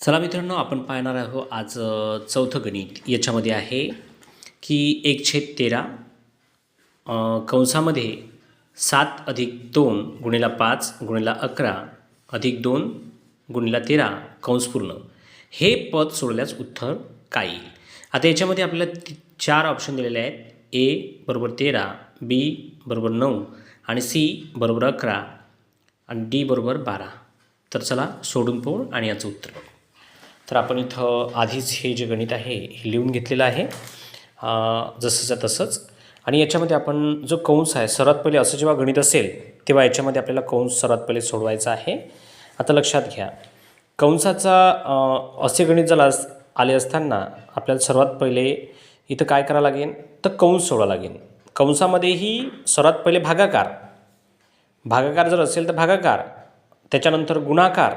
चला मित्रांनो, आपण पाहणार आहोत आज चौथं गणित. याच्यामध्ये आहे की 1/13 कंसामध्ये 7 अधिक 2 गुणिला 5 गुणिला 11 अधिक 2 गुणिला 13 कंस पूर्ण हे पद सोडल्यास उत्तर काय येईल. आता याच्यामध्ये आपल्याला 4 ऑप्शन दिलेले आहेत. ए बरोबर 13, बी बरोबर 9 आणि सी बरोबर 11 आणि डी बरोबर 12. तर चला सोडून पाहू आणि याचं उत्तर बघू. तर आपण इथं आधीच हे जे गणित आहे हे लिहून घेतलेलं आहे जसंच्या तसंच. आणि याच्यामध्ये आपण जो कंस आहे सर्वात पहिले असं जेव्हा गणित असेल तेव्हा याच्यामध्ये आपल्याला कंस सर्वात पहिले सोडवायचा आहे. आता लक्षात घ्या, कंसाचा असे गणित जर आले असताना आपल्याला सर्वात पहिले इथं काय करावं लागेल तर कंस सोडावं लागेल. कंसामध्येही सर्वात पहिले भागाकार जर असेल तर भागाकार, त्याच्यानंतर गुणाकार,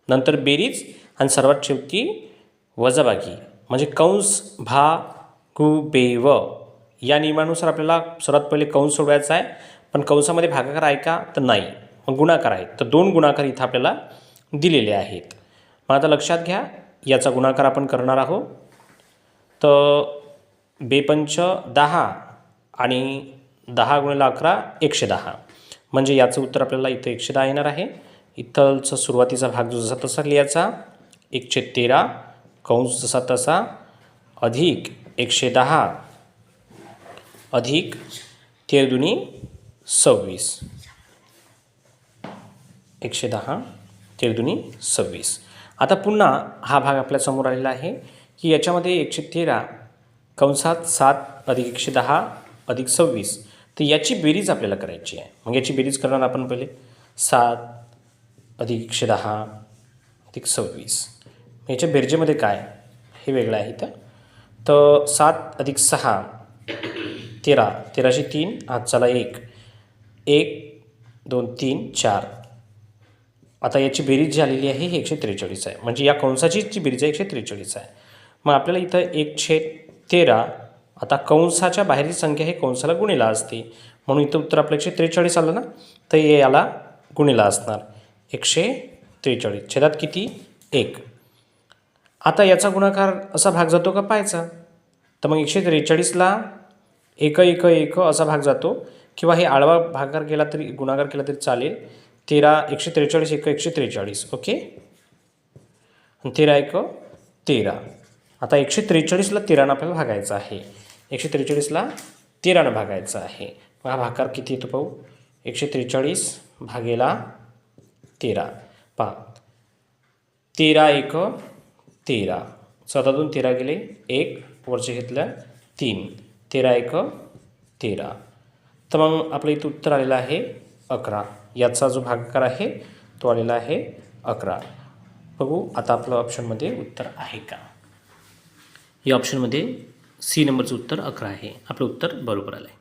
नंतर बेरीज आणि सर्वात शेवटी वजाबाकी. म्हणजे कंस भागू बेव या नियमानुसार आपल्याला सर्वात पहिले कंस सोडवायचा आहे. पण कंसामध्ये भागाकार आहे का तर नाही, मग गुणाकार आहेत. तर 2 गुणाकार इथं आपल्याला दिलेले आहेत. मग आता लक्षात घ्या, याचा गुणाकार आपण करणार आहोत. तर 2×5 = 10 आणि 10 × 11 110. म्हणजे याचं उत्तर आपल्याला इथं 110 येणार आहे. इथलचा सुरुवातीचा भाग जो जसा तसा लिहायचा, 1/13 कंस जसा तसा अधिक 110 अधिक 13×2 = 26. 110 13×2 = 26. आता पुन्हा हा भाग आपल्यासमोर आलेला आहे की याच्यामध्ये 113 कंसात 7 अधिक 110 अधिक 26. तर याची बेरीज आपल्याला करायची आहे. मग याची बेरीज करणार आपण पहिले. 7 अधिक 110 अधिक 26. याच्या बेरजेमध्ये काय हे वेगळं आहे इथं. तर 7 अधिक 6 13, 13शी 3 हात चला 1, 1 2 3 4. आता याची बेरीज जी आलेली आहे ही 143 आहे. म्हणजे या कंसाची जी बेरीज आहे 143 आहे. मग आपल्याला इथं 1/13, आता कंसाच्या बाहेरची संख्या हे कंसाला गुणिला असते, म्हणून इथं उत्तर आपलं 143 आलं ना. तर याला गुणिला असणार 143. छेदात किती 1. आता याचा गुणाकार असा भाग जातो का पाहायचा. तर मग 143ला 1 1 1 असा भाग जातो, किंवा हे आडवा भागाकार केला तरी गुणाकार केला तरी चालेल. 13 143 1 143. ओके. आणि 13 1 13. आता 143ला 13 आपल्याला भागायचं आहे. 143ला 13 भागायचं आहे. मग हा भागाकार किती येतो पाहू. 143 भागेला 13. पहा 13 1 13. 14 13 गेले 1, वरचे घेतलं 3. 13 1 13. तर मग आपलं इथं उत्तर आलेलं आहे 11. याचा जो भागाकार आहे तो आलेला आहे 11. बघू आता आपलं ऑप्शनमध्ये उत्तर आहे का. या ऑप्शनमध्ये सी नंबरचं उत्तर 11 आहे. आपलं उत्तर बरोबर आलं आहे.